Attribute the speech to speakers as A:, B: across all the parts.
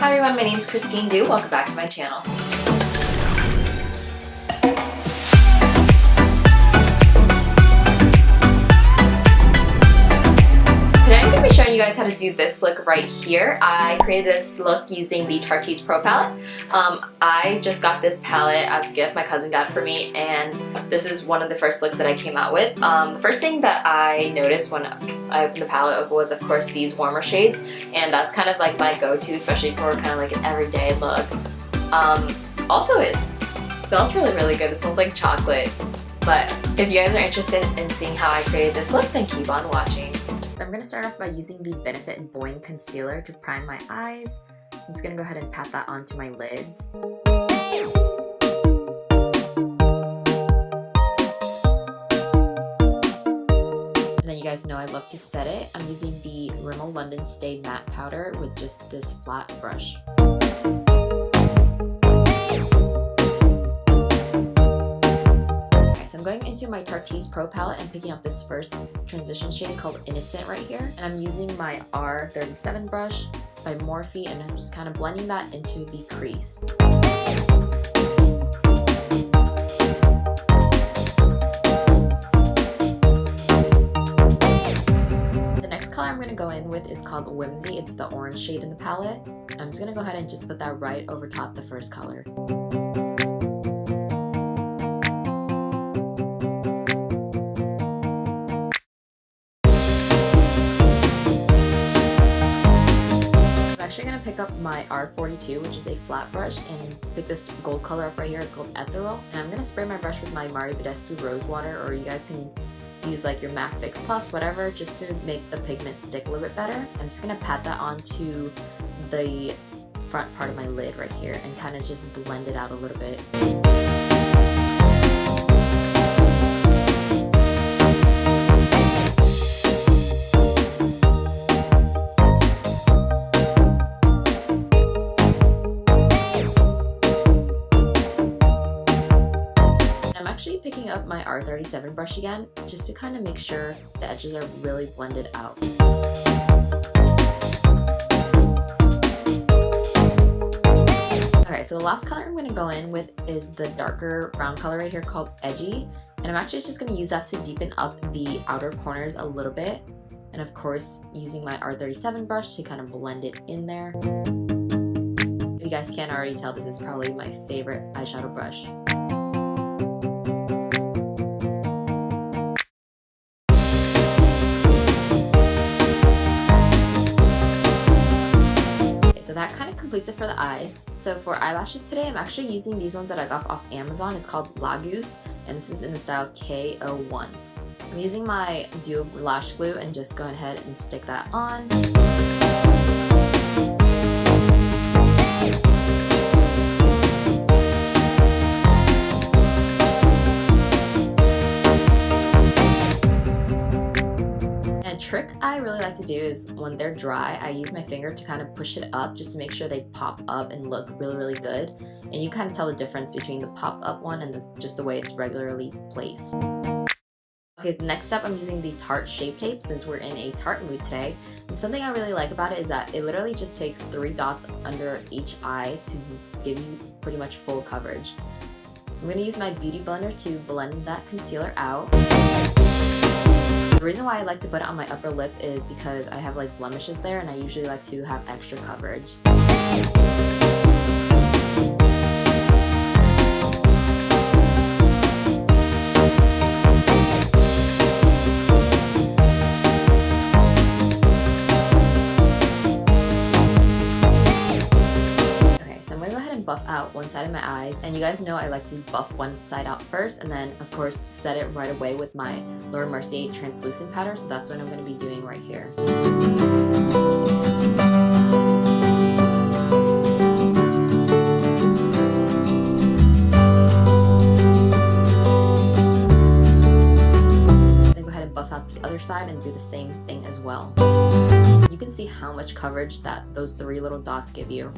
A: Hi everyone, my name is Christine Du. Welcome back to my channel. Today I'm going to be showing you guys how to do this look right here. I created this look using the Tartiest Pro palette. I just got this palette as a gift my cousin got for me, and this is one of the first looks that I came out with. The first thing that I noticed when I opened the palette was, of course, these warmer shades, and that's kind of like my go-to, especially for kind of like an everyday look. Also, it smells really, really good. It smells like chocolate. But if you guys are interested in seeing how I created this look, then keep on watching. So I'm going to start off by using the Benefit Boing Concealer to prime my eyes. I'm just going to go ahead and pat that onto my lids. And then you guys know I love to set it. I'm using the Rimmel London Stay Matte Powder with just this flat brush. Okay, so I'm going into my Tartiest Pro palette and picking up this first transition shade called Innocent right here. And I'm using my R37 brush by Morphe, and I'm just kind of blending that into the crease. The next color I'm going to go in with is called Whimsy. It's the orange shade in the palette. I'm just going to go ahead and just put that right over top the first color. I'm actually going to pick up my R42, which is a flat brush, and pick this gold color up right here. It's called Ethereal. And I'm going to spray my brush with my Mario Badescu Rose Water, or you guys can use like your MAC Fix Plus, whatever, just to make the pigment stick a little bit better. I'm just going to pat that onto the front part of my lid right here and kind of just blend it out a little bit. Picking up my R37 brush again, just to kind of make sure the edges are really blended out. Okay, so the last color I'm going to go in with is the darker brown color right here called Edgy, and I'm actually just going to use that to deepen up the outer corners a little bit, and of course using my R37 brush to kind of blend it in there. If you guys can't already tell, this is probably my favorite eyeshadow brush. So that kind of completes it for the eyes. So for eyelashes today, I'm actually using these ones that I got off Amazon. It's called Lagoose, and this is in the style KO1. I'm using my Duo Lash Glue and just go ahead and stick that on. Trick I really like to do is when they're dry, I use my finger to kind of push it up just to make sure they pop up and look really, really good. And you kind of tell the difference between the pop up one and just the way it's regularly placed. Okay, next up I'm using the Tarte Shape Tape since we're in a Tarte mood today. And something I really like about it is that it literally just takes 3 dots under each eye to give you pretty much full coverage. I'm going to use my Beauty Blender to blend that concealer out. The reason why I like to put it on my upper lip is because I have like blemishes there, and I usually like to have extra coverage. Buff out one side of my eyes, and you guys know I like to buff one side out first and then of course set it right away with my Laura Mercier translucent powder, so that's what I'm going to be doing right here. Then go ahead and buff out the other side and do the same thing as well. You can see how much coverage that those 3 little dots give you.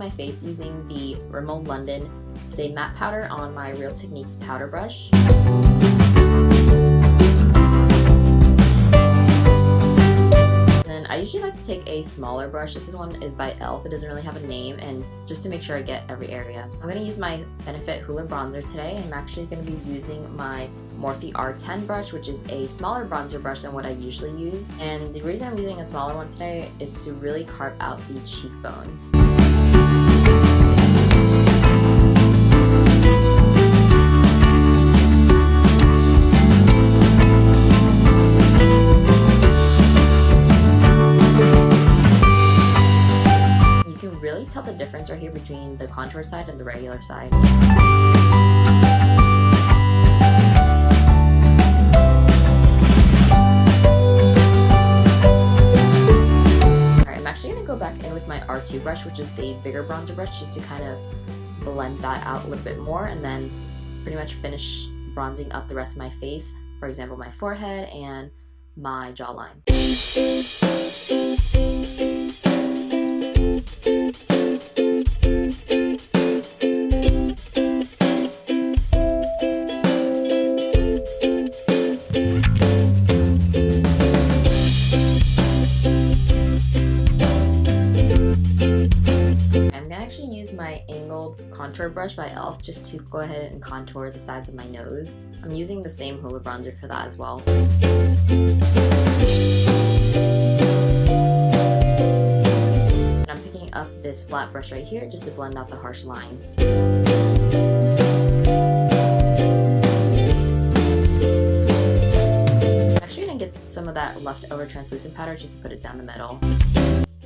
A: my face using the Rimmel London Stay Matte Powder on my Real Techniques powder brush. I usually like to take a smaller brush. This one is by e.l.f. It doesn't really have a name, and just to make sure I get every area. I'm going to use my Benefit Hoola bronzer today. I'm actually going to be using my Morphe R10 brush, which is a smaller bronzer brush than what I usually use. And the reason I'm using a smaller one today is to really carve out the cheekbones. Tell the difference right here between the contour side and the regular side. Alright, I'm actually going to go back in with my R2 brush, which is the bigger bronzer brush, just to kind of blend that out a little bit more, and then pretty much finish bronzing up the rest of my face, for example my forehead and my jawline. My angled contour brush by e.l.f. just to go ahead and contour the sides of my nose. I'm using the same Hoola bronzer for that as well. And I'm picking up this flat brush right here just to blend out the harsh lines. I'm actually gonna get some of that leftover translucent powder just to put it down the middle.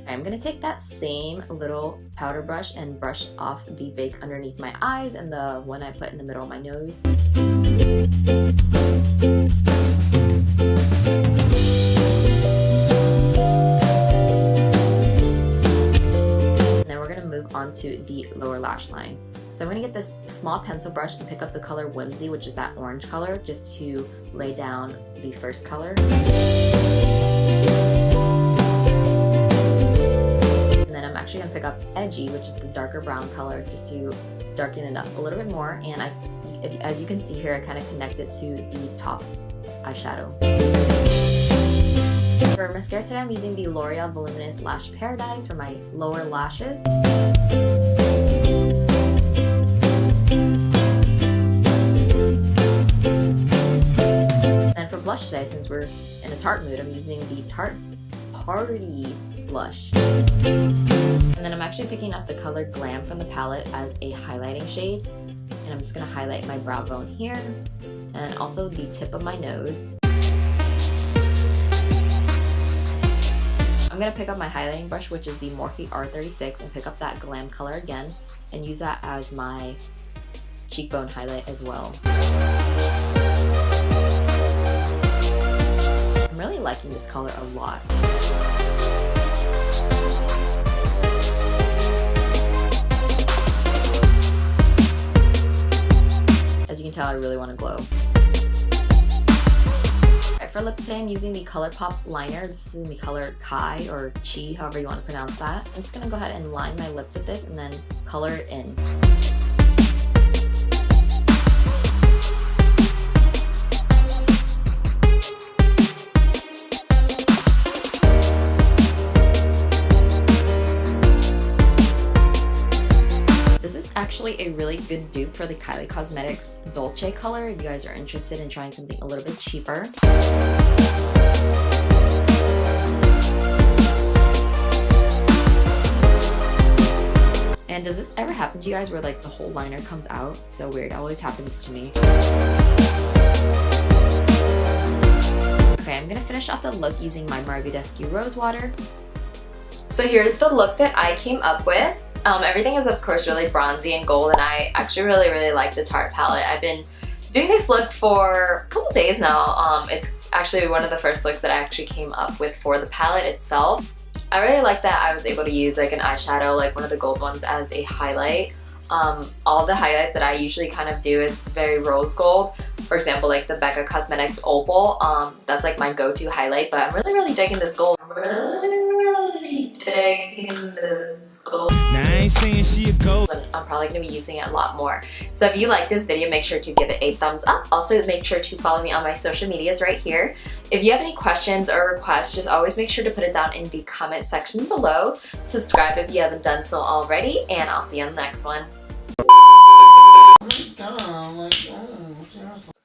A: I'm going to take that same little powder brush and brush off the bake underneath my eyes and the one I put in the middle of my nose. And then we're going to move on to the lower lash line. So I'm going to get this small pencil brush and pick up the color Whimsy, which is that orange color, just to lay down the first color. I'm actually going to pick up Edgy, which is the darker brown color, just to darken it up a little bit more. And as you can see here, I kind of connect it to the top eyeshadow. For mascara today, I'm using the L'Oreal Voluminous Lash Paradise for my lower lashes. And for blush today, since we're in a Tarte mood, I'm using the Tarte Party blush. And then I'm actually picking up the color Glam from the palette as a highlighting shade, and I'm just going to highlight my brow bone here and also the tip of my nose. I'm going to pick up my highlighting brush, which is the Morphe R36, and pick up that Glam color again and use that as my cheekbone highlight as well. I'm really liking this color a lot. As you can tell, I really want to glow. Alright, for lip today, I'm using the ColourPop liner. This is in the color Kai or Chi, however you want to pronounce that. I'm just going to go ahead and line my lips with this and then color it in. Actually a really good dupe for the Kylie Cosmetics Dolce color if you guys are interested in trying something a little bit cheaper. And does this ever happen to you guys where like the whole liner comes out? It's so weird, it always happens to me. Okay, I'm gonna finish off the look using my Marvidescu Rose Water. So here's the look that I came up with. Everything is of course really bronzy and gold, and I actually really like the Tarte palette. I've been doing this look for a couple days now. It's actually one of the first looks that I actually came up with for the palette itself. I really like that I was able to use like an eyeshadow, like one of the gold ones, as a highlight. All the highlights that I usually kind of do is very rose gold. For example, like the Becca Cosmetics Opal, that's like my go-to highlight, but I'm really digging this gold. I'm really digging this gold.
B: Now I ain't saying she a gold.
A: I'm probably going to be using it a lot more. So if you like this video, make sure to give it a thumbs up. Also, make sure to follow me on my social medias right here. If you have any questions or requests, just always make sure to put it down in the comment section below. Subscribe if you haven't done so already, and I'll see you on the next one.
C: Oh my god,